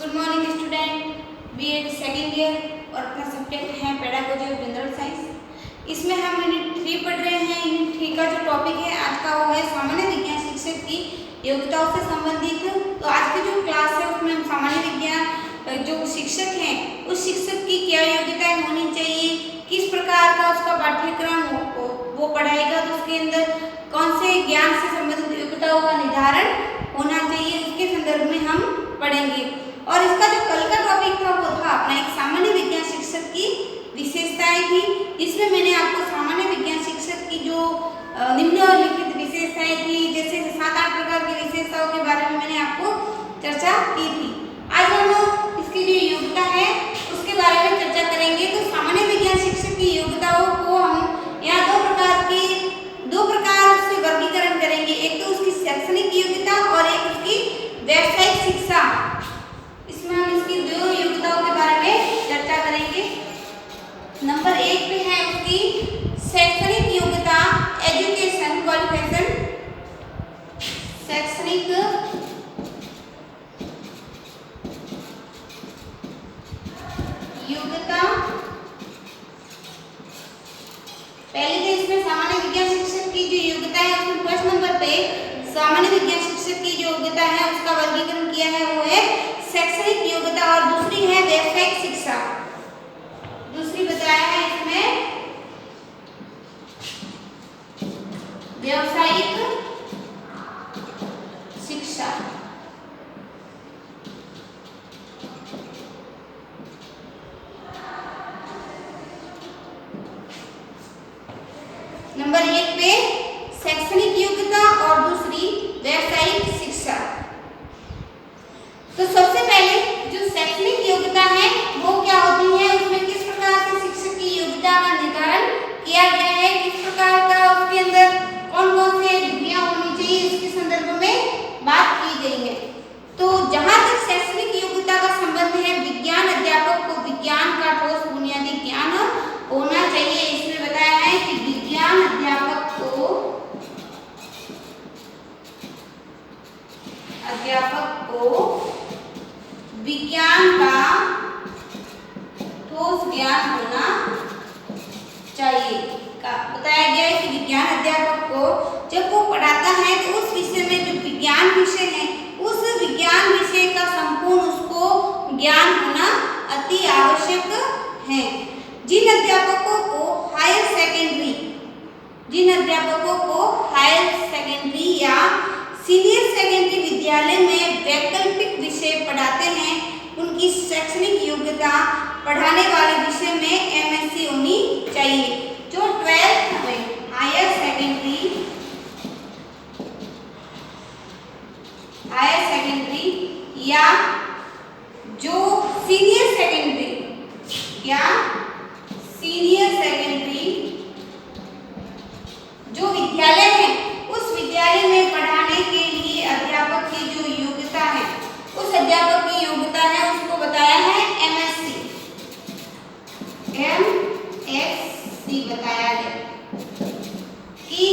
Good morning student, B Ed second year और अपना subject है पेडागोजी ऑफ जनरल साइंस। इसमें हम यूनिट 3 पढ़ रहे हैं। यूनिट 3 का जो टॉपिक है आज का वो है सामान्य विज्ञान शिक्षक की योग्यताओं से संबंधित। तो आज की जो क्लास है उसमें हम सामान्य विज्ञान जो शिक्षक हैं उस शिक्षक की क्या योग्यताएं होनी चाहिए, किस प्रकार का उसका पाठ्यक्रम वो पढ़ाएगा, तो उसके अंदर कौन से ज्ञान से संबंधित योग्यताओं का निर्धारण होना चाहिए, उसके संदर्भ में हम पढ़ेंगे। और इसका जो कल का टॉपिक था वो था अपना एक सामान्य विज्ञान शिक्षक की विशेषताएं थी। इसमें मैंने आपको सामान्य विज्ञान शिक्षक की जो निम्नलिखित विशेषताएं थी, जैसे 7-8 प्रकार की विशेषताओं के बारे में मैंने आपको चर्चा की थी। आज हम इसकी जो योग्यता है उसके बारे में चर्चा करेंगे। तो सामान्य विज्ञान शिक्षक की योग्यताओं को हम यहाँ दो प्रकार से वर्गीकरण करेंगे। एक तो उसकी शैक्षणिक योग्यता और एक उसकी व्यावसायिक शिक्षा। इसमें हम इसकी दो योग्यताओं के बारे में चर्चा करेंगे। नंबर 1 पे है उसकी शैक्षणिक योग्यता, एजुकेशन क्वालिफिकेशन। शैक्षणिक योग्यता पहले तो इसमें सामान्य विज्ञान शिक्षक की जो योग्यता है उसमें फर्स्ट नंबर पे सामान्य विज्ञान शिक्षक की जो योग्यता है उसका वर्गीकरण किया है वो है शैक्षणिक योग्यता और दूसरी है व्यावसायिक शिक्षा। दूसरी बताया है इसमें व्यावसायिक शिक्षा। नंबर 1 पे शैक्षणिक योग्यता और दूसरी व्यावसायिक शिक्षा। तो सबसे पहले जो शैक्षणिक योग्यता है वो क्या होती है, उसमें किस प्रकार से शिक्षक की योग्यता का निर्धारण किया गया है, किस प्रकार का उसके अंदर कौन कौन से डिग्रियां होनी चाहिए, इसके संदर्भ में बात की गई है। तो जहां तक शैक्षणिक योग्यता का संबंध है, विज्ञान अध्यापक को विज्ञान का ठोस बुनियादी ज्ञान होना चाहिए। इसमें बताया है कि विज्ञान अध्यापक को विज्ञान का ठोस ज्ञान होना चाहिए। बताया गया है कि विज्ञान अध्यापक को जब वो पढ़ाता है तो उस विषय में जो विज्ञान विषय है उस विज्ञान विषय का संपूर्ण उसको ज्ञान होना अति आवश्यक है। जिन अध्यापकों को हायर सेकेंडरी या सीनियर सेकेंडरी विद्यालय में वैकल्पिक विषय पढ़ाते हैं उनकी शैक्षणिक योग्यता पढ़ाने वाले विषय में एमएससी होनी चाहिए। जो 12th में हायर सेकेंडरी या जो सीनियर सेकेंडरी जो विद्यालय है उस विद्यालय में पढ़ाने के लिए अध्यापक की जो योग्यता है उस अध्यापक की योग्यता है उसको बताया है एमएससी बताया गया कि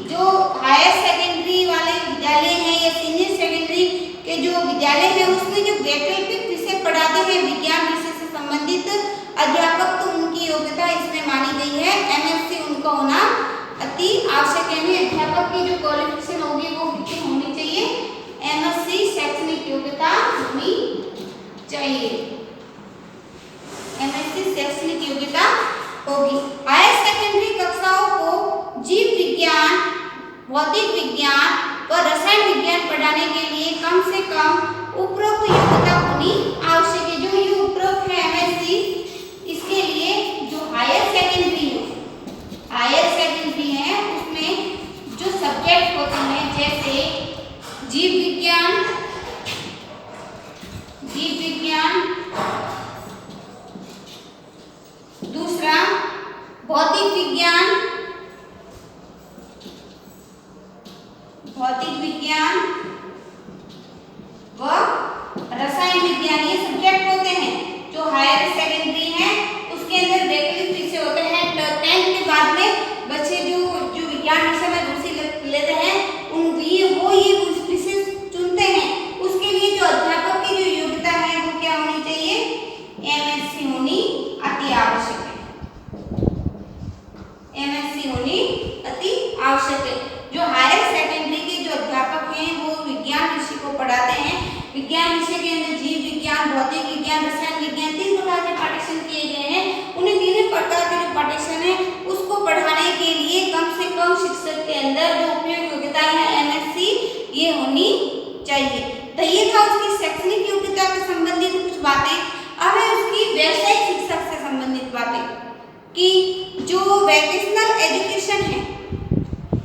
जो हायर सेकेंडरी वाले विद्यालय हैं या सीनियर सेकेंडरी के जो विद्यालय है उसमें जो वैकल्पिक विषय पढ़ाते हैं विज्ञान विषय से संबंधित अध्यापक, तो उनकी योग्यता इसमें मानी गई है एमएससी उनका होना अति आवश्यक है। अध्यापक की जो क्वालिफिकेशन होगी वो कितनी होनी चाहिए, एमएससी शैक्षणिक योग्यता होनी चाहिए। एमएससी शैक्षणिक योग्यता होगी। हायर सेकेंडरी कक्षाओं को जीव विज्ञान, भौतिक विज्ञान व रसायन विज्ञान पढ़ाने के लिए कम से कम उपरोक्त योग्यता होनी आवश्यक है। जो ये उपरोक्त है एमएससी, इसके लिए जो हायर सेकेंडरी है उसमें जो सब्जेक्ट होते हैं जैसे जीव विज्ञान, दूसरा भौतिक विज्ञान व रसायन विज्ञान, ये सब्जेक्ट होते हैं जो हायर सेकेंडरी है उसके अंदर वैकल्पिक विषय होते हैं। 10th के बाद में बच्चे जो विज्ञान विषय में रुचि लेते हैं वो ये विषय चुनते हैं। उसके लिए जो अध्यापक की जो योग्यता है वो क्या पढ़ाते हैं। विज्ञान विषय के अंदर जीव विज्ञान, भौतिक विज्ञान, रसायन विज्ञान 3 प्रकार के पार्टीशन किए गए हैं। उन्हें तीनों प्रकार के जो पार्टीशन है उसको पढ़ाने के लिए कम से कम शिक्षक के अंदर जो उपयोग योग्यता है एमएससी ये होनी चाहिए। तो ये था उसकी शैक्षणिक योग्यता से संबंधित कुछ बातें। अब है उसकी व्यावसायिक शिक्षा से संबंधित बातें कि जो वोकेशनल एजुकेशन है,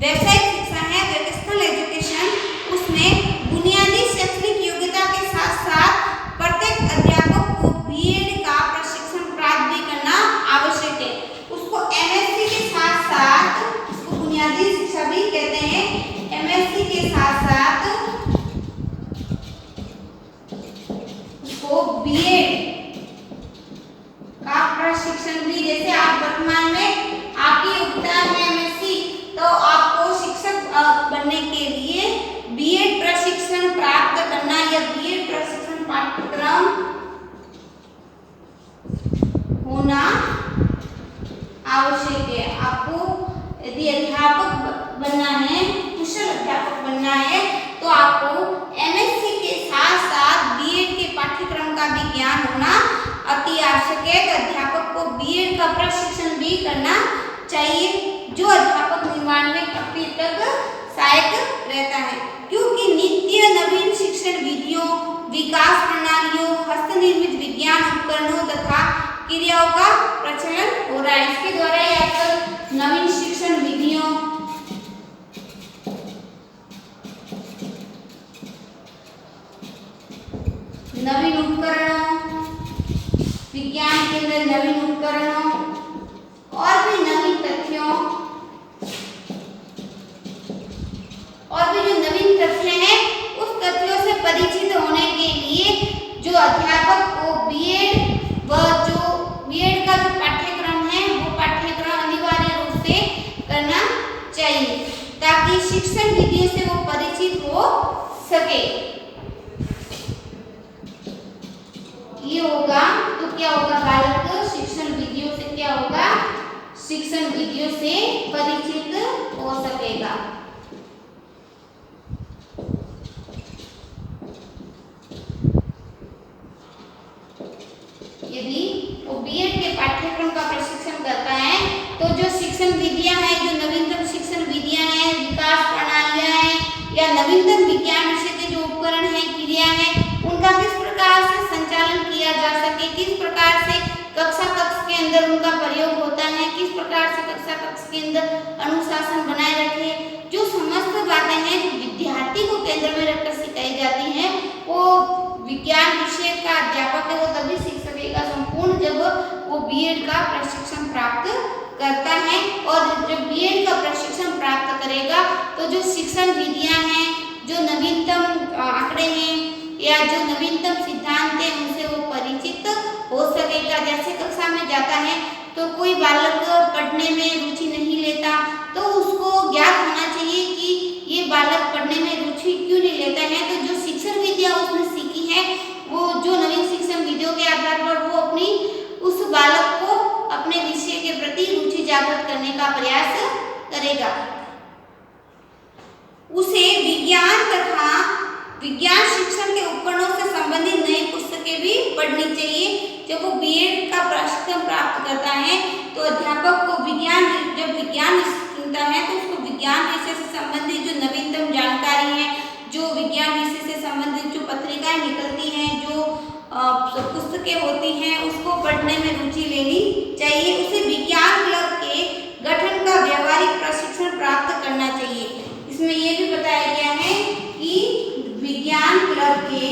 व्यावसायिक शिक्षा है, वोकेशनल एजुकेशन, उसमें बुनियादी शैक्षणिक योग्यता के साथ साथ प्रत्येक अध्यापक को बीएड का प्रशिक्षण प्राप्त भी करना आवश्यक है। उसको एमएससी के साथ साथ, उसको बुनियादी शिक्षा भी कहते हैं, एमएससी के साथ साथ उसको बीएड का प्रशिक्षण भी, जैसे आप वर्तमान में आपकी योग्यता है एमएससी, तो आपको शिक्षक बनने के लिए बीएड प्रशिक्षण प्राप्त करना या बीएड प्रशिक्षण पाठ्यक्रम होना आवश्यक है। आपको यदि अध्यापक बनना है, कुशल अध्यापक बनना है, तो आपको एमएससी के साथ साथ बीएड के पाठ्यक्रम का भी ज्ञान होना अति आवश्यक है। तो अध्यापक को बीएड का प्रशिक्षण भी करना चाहिए, जो अध्यापक निर्माण में काफी तक सहायक रहता है, क्योंकि नित्य नवीन शिक्षण विधियों, विकास प्रणालियों, हस्तनिर्मित विज्ञान उपकरणों तथा क्रियाओं का प्रचलन हो रहा है। इसके द्वारा ही आजकल नवीन शिक्षण विधियों, नवीन उपकरणों, विज्ञान के अंदर नवीन उपकरणों और भी नवीन तथ्यों, और भी जो नवीन तथ्य हैं उस तथ्यों से परिचित होने के लिए जो अध्यापक को बीएड व जो बीएड का जो पाठ्यक्रम है वो पाठ्यक्रम अनिवार्य रूप से करना चाहिए, ताकि शिक्षण विधियों से वो परिचित हो सके। ये होगा तो क्या होगा, बालक शिक्षण विधियों से क्या होगा, शिक्षण विधियों से परिचित हो सकेगा। यदि वो बीएड के पाठ्यक्रम का प्रशिक्षण करता है तो जो शिक्षण विधियां हैं, जो नवीनतम शिक्षण विधियां हैं, विकास प्रणालियां हैं या नवीनतम विज्ञान विषय के जो उपकरण हैं, क्रिया हैं, उनका किस प्रकार से संचालन किया जा सके, किस प्रकार से कक्षा कक्ष के अंदर उनका प्रयोग होता है, किस प्रकार से कक्षा कक्ष के अंदर अनुशासन बनाए रखे, जो समस्त बातें हैं जो विद्यार्थी को केंद्र में रखकर सिखाई जाती हैं, वो विज्ञान विषय का अध्यापक है वो तभी सीख सकेगा संपूर्ण जब वो बीएड का प्रशिक्षण प्राप्त करता है। और जब बीएड का प्रशिक्षण प्राप्त करेगा तो जो शिक्षण विधियां हैं, जो नवीनतम आंकड़े हैं या जो नवीनतम सिद्धांत हैं उनसे वो परिचित हो सकेगा। जैसे कक्षा में जाता है तो कोई बालक पढ़ने में रुचि नहीं लेता, तो उसको ज्ञात होना चाहिए कि ये बालक पढ़ने में रुचि क्यों नहीं लेता है। तो जो शिक्षण विधियां उसने सीखी है वो जो नवीन शिक्षण विधियों के आधार पर वो अपनी उस बालक को अपने विषय के प्रति रुचि जागृत करने का प्रयास करेगा। उसे विज्ञान तथा विज्ञान शिक्षण के उपकरणों से संबंधित नई पुस्तकें भी पढ़नी चाहिए। जब वो बीएड का प्रशिक्षण प्राप्त करता है तो अध्यापक को जब विज्ञान चुनता है तो उसको विज्ञान विषय से संबंधित जो नवीनतम जानकारी है, जो विज्ञान विषय से संबंधित जो पत्रिकाएं निकलती हैं, जो पुस्तकें होती हैं, उसको पढ़ने में रुचि लेनी चाहिए। उसे विज्ञान क्लब के गठन का व्यावहारिक प्रशिक्षण प्राप्त करना चाहिए। इसमें यह भी बताया गया है कि विज्ञान क्लब के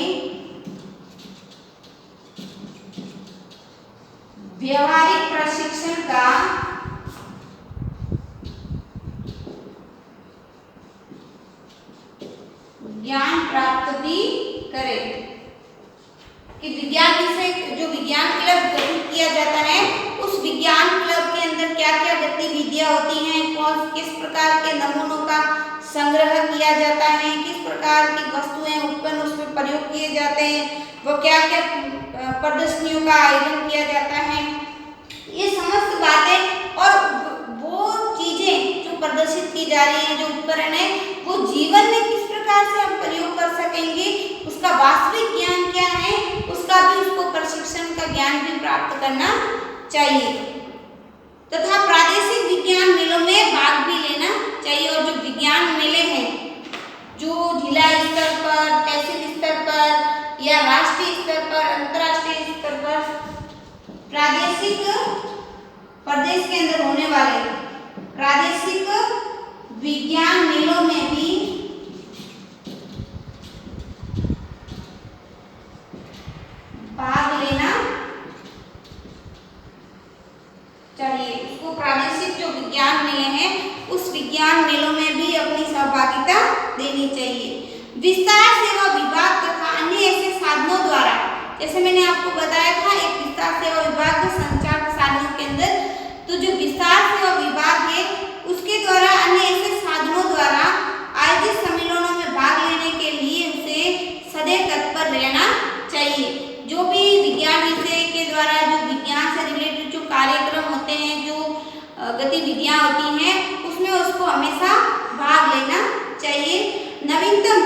व्यावहारिक प्रशिक्षण का ज्ञान प्राप्त भी करे। कि विज्ञान विषय जो विज्ञान क्लब गठित किया जाता है उस विज्ञान क्लब के अंदर क्या क्या गतिविधियां होती हैं, किस प्रकार के नमूनों का संग्रह किया जाता है, किस प्रकार की वस्तुएं उपकरण उसमें प्रयोग किए जाते हैं, वो क्या क्या प्रदर्शनियों का आयोजन किया जाता है, ये समस्त बातें और वो चीजें जो प्रदर्शित की जा रही है, जो उपकरण है वो जीवन में किस प्रकार से हम प्रयोग कर सकेंगे, ज्ञान भी प्राप्त करना चाहिए तथा प्रादेशिक विज्ञान मेलों में भाग भी लेना चाहिए। और जो विज्ञान मेले हैं जो जिला स्तर पर, तहसील स्तर पर या राष्ट्रीय स्तर पर, अंतर्राष्ट्रीय स्तर पर प्रादेशिक प्रदेश के अंदर होने वाले प्रादेशिक विज्ञान मेलों में भी भाग लेना चाहिए। उसको प्रादेशिक जो विज्ञान मेले हैं उस विज्ञान मेलों में भी अपनी सहभागिता देनी चाहिए। विस्तार सेवा विभाग तथा अन्य ऐसे साधनों द्वारा, जैसे मैंने आपको बताया था एक विस्तार सेवा विभाग जो संचार के साधनों के अंदर, तो जो विस्तार सेवा विभाग है उसके द्वारा अन्य ऐसे साधनों द्वारा आयोजित सम्मेलनों में भाग लेने के लिए उसे सदैव तत्पर रहना चाहिए। जो भी विज्ञान विषय के द्वारा जो विज्ञान से रिलेटेड जो कार्यक्रम होते हैं, जो गतिविधियां होती हैं, उसमें उसको हमेशा भाग लेना चाहिए। नवीनतम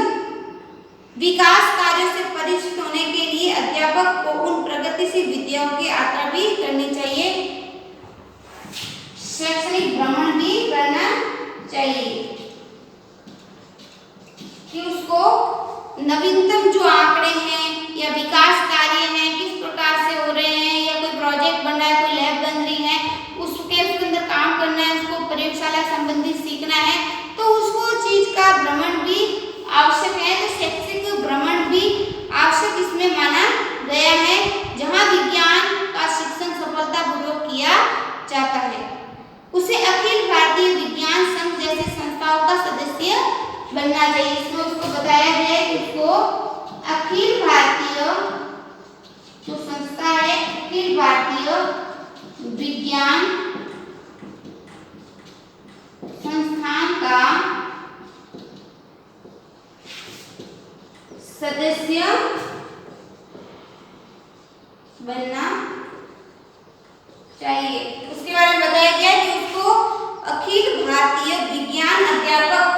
विकास कार्यों से परिचित होने के लिए अध्यापक को उन प्रगतिशील विधियों की यात्रा भी करनी चाहिए। शैक्षणिक भ्रमण भी करना चाहिए कि उसको नवीनतम जो आंकड़े हैं या विकास कार्य हैं किस प्रकार से हो रहे हैं, या कोई प्रोजेक्ट बन रहा है, कोई लैब बन रही है, उसके अंदर काम करना है, उसको प्रयोगशाला संबंधित सीखना है, तो उसको चीज का भ्रमण भी आवश्यक है। तो शैक्षिक भ्रमण भी आवश्यक इसमें माना गया है, जहां विज्ञान का शिक्षण सफलतापूर्वक किया जाता है। उसे अखिल भारतीय विज्ञान संघ जैसी संस्थाओं का सदस्य बनना चाहिए। इसमें उसको बताया गया है कि उसको अखिल भारतीय जो संस्था है, अखिल भारतीय विज्ञान संस्थान का सदस्य बनना चाहिए। उसके बारे में बताया गया कि उसको अखिल भारतीय विज्ञान अध्यापक,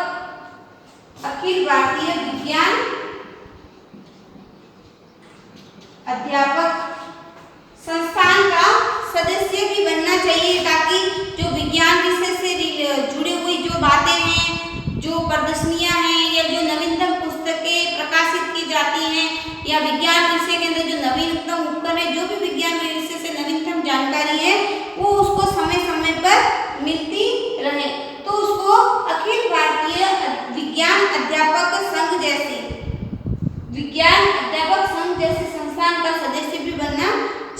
अखिल भारतीय विज्ञान अध्यापक संस्थान का सदस्य भी बनना चाहिए, ताकि जो विज्ञान विषय से जुड़ी हुई जो बातें हैं, जो प्रदर्शनियां हैं या जो नवीनतम पुस्तकें प्रकाशित की जाती हैं, या विज्ञान विषय के अंदर जो नवीनतम उपकरण है, जो भी विज्ञान विषय से नवीनतम जानकारी है, वो उसको समय समय पर मिलती रहे। तो उसको अखिल भारतीय विज्ञान अध्यापक संघ जैसे विज्ञान अध्यापक संघ जैसे संस्थान का सदस्य भी बनना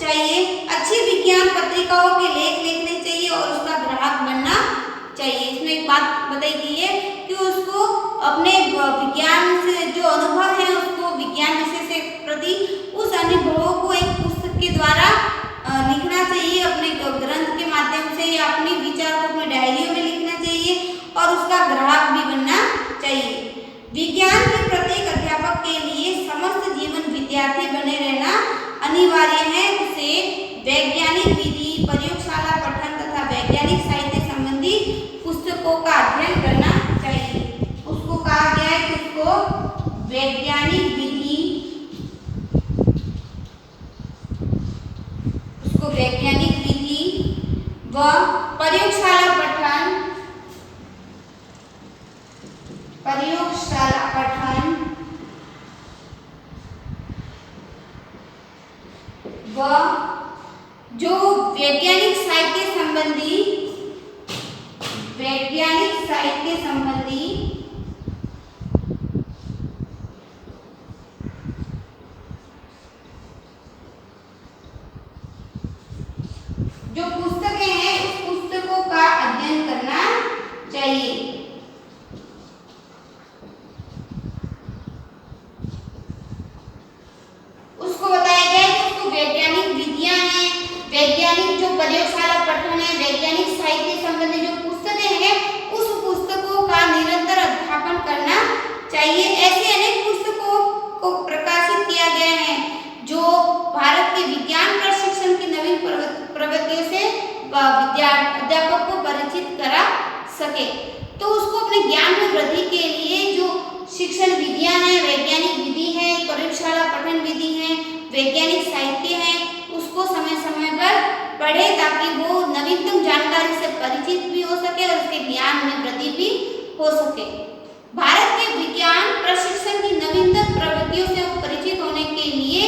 चाहिए। अच्छी विज्ञान पत्रिकाओं के लेख लिखने चाहिए और उसका ग्राहक बनना चाहिए। इसमें एक बात बताई गई है कि उसको अपने विज्ञान से जो अनुभव है उसको विज्ञान विषय से प्रति उस अनुभवों को एक पुस्तक के द्वारा लिखना चाहिए, अपने ग्रंथ के माध्यम से या अपने विचार को अपने डायरियों में लिखना चाहिए और उसका ग्राहक भी बनना चाहिए। विज्ञान के प्रत्येक अध्यापक के लिए समस्त जीवन विद्यार्थी बने रहना अनिवार्य है। उसे वैज्ञानिक विधि, प्रयोगशाला पठन तथा वैज्ञानिक साहित्य संबंधी पुस्तकों का अध्ययन करना चाहिए। उसको कहा गया है कि उसको वैज्ञानिक विधि, उसको वैज्ञानिक विधि व प्रयोगशाला पठन व जो वैज्ञानिक साहित्य संबंधी जो पुस्तकें हैं उस पुस्तकों का अध्ययन करना चाहिए। उसको बताया गया है कि उसको वैज्ञानिक विधियां हैं, वैज्ञानिक जो प्रयोगशाला पठन है, वैज्ञानिक साहित्य संबंधी जो पुस्तकें हैं उस पुस्तकों का निरंतर अध्यापन करना चाहिए। ऐसे अनेक पुस्तकों को प्रकाशित किया गया है जो भारत के विज्ञान प्रशिक्षण की नवीन प्रगतियों से अध्यापक को परिचित करा सके। तो उसको अपने ज्ञान में वृद्धि के लिए जो शिक्षण विधियां हैं, वैज्ञानिक विधि है, प्रयोगशाला पठन विधि है, वैज्ञानिक साहित्य है, उसको से परिचित भी हो सके और उसके ज्ञान में वृद्धि भी हो सके। भारत के विज्ञान प्रशिक्षण की नवीनतम प्रवृत्तियों से परिचित होने के लिए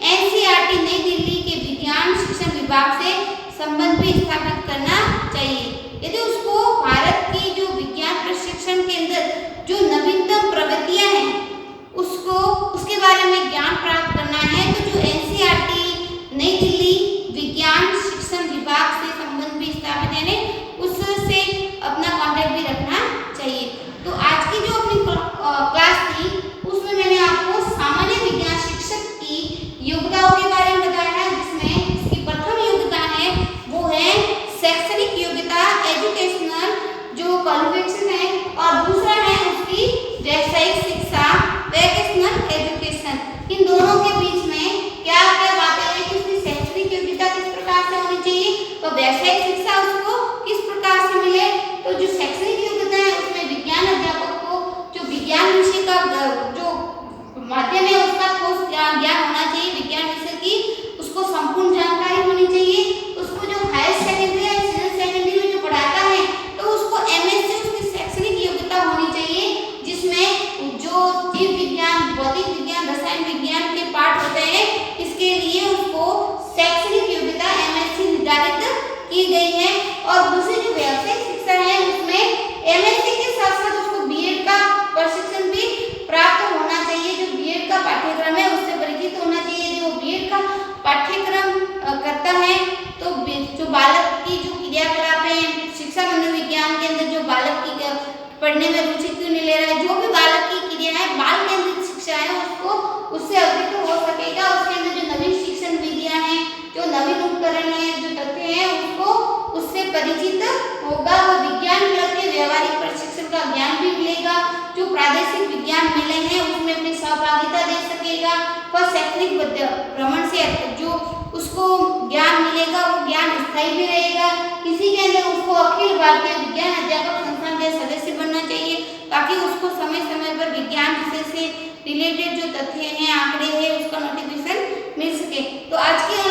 एनसीईआरटी नई दिल्ली के विज्ञान शिक्षण विभाग से संबंध भी स्थापित करना चाहिए। यदि उसको भारत की जो विज्ञान प्रशिक्षण के अंदर जो नवीनतम प्रवृत्तियां हैं उसको उसके बारे में ज्ञान प्राप्त करना है तो जो एनसीईआरटी नई दिल्ली विज्ञान शिक्षण विभाग से संबंध भी स्थापित यानी उससे अपना कॉन्टेक्ट भी रखना चाहिए। तो आज की जो अपनी क्लास थी उसमें मैंने आपको सामान्य विज्ञान शिक्षक की योग्यताओं के बारे में बताया है, जिसमें इसकी प्रथम योग्यता है वो है शैक्षणिक योग्यता एजुकेशनल जो क्वालिफिकेशन है और दूसरा है उसकी व्यावसायिक शिक्षा वोकेशनल एजुकेशन। इन दोनों के बीच में क्या क्या बातें हैं कि उसकी शैक्षणिक योग्यता किस प्रकार से होनी चाहिए और व्यावसायिक शिक्षा उसको किस प्रकार से मिले। तो जो शैक्षणिक योग्यता है उसमें विज्ञान अध्यापक को जो विज्ञान विषय का जो माध्यम है उसका ठोस ज्ञान होना चाहिए, विज्ञान विषय की उसको संपूर्ण जानकारी होनी चाहिए। उसको जो हायर सेकेंडरी या सीनियर सेकेंडरी में जो पढ़ाता है तो उसको एमएससी उसकी शैक्षणिक योग्यता होनी चाहिए, जिसमें जो जीव विज्ञान भौतिक विज्ञान रसायन विज्ञान के पाठ होते हैं इसके लिए उसको शैक्षणिक योग्यता एमएससी निर्धारित की गई है। और दूसरी जो व्यावसायिक शिक्षा है उसमें एमएससी के साथ साथ उसको बीएड का प्रशिक्षण भी प्राप्त होना चाहिए। जो बीएड का पाठ्यक्रम है उससे परिचित होना चाहिए। यदि वो बीएड का पाठ्यक्रम करता है तो जो बालक की जो क्रियाकलाप है शिक्षा मनोविज्ञान के अंदर जो बालक की पढ़ने में रुचि क्यों नहीं ले रहा है, जो भी बालक की क्रिया है बाल केंद्रित शिक्षा है उसको उससे अवगत हो सकेगा। उसके अंदर जो नवीन शिक्षण विधियां हैं जो नवीन उपकरण है जो तथ्य है उसको उससे परिचित होगा। वो विज्ञान क्लब के व्यवहारिक प्रशिक्षण का ज्ञान भी मिलेगा। जो प्रादेशिक विज्ञान मेले हैं उसमें अपनी सहभागिता दे सकेगा और शैक्षणिक भ्रमण से जो उसको ज्ञान मिलेगा वो ज्ञान स्थायी भी रहेगा। इसी के अंदर उसको अखिल भारतीय विज्ञान अध्यापक संस्थान के सदस्य बनना चाहिए ताकि उसको समय समय पर विज्ञान विषय से रिलेटेड जो तथ्य हैं आंकड़े हैं उसका नोटिफिकेशन मिल सके। तो आज के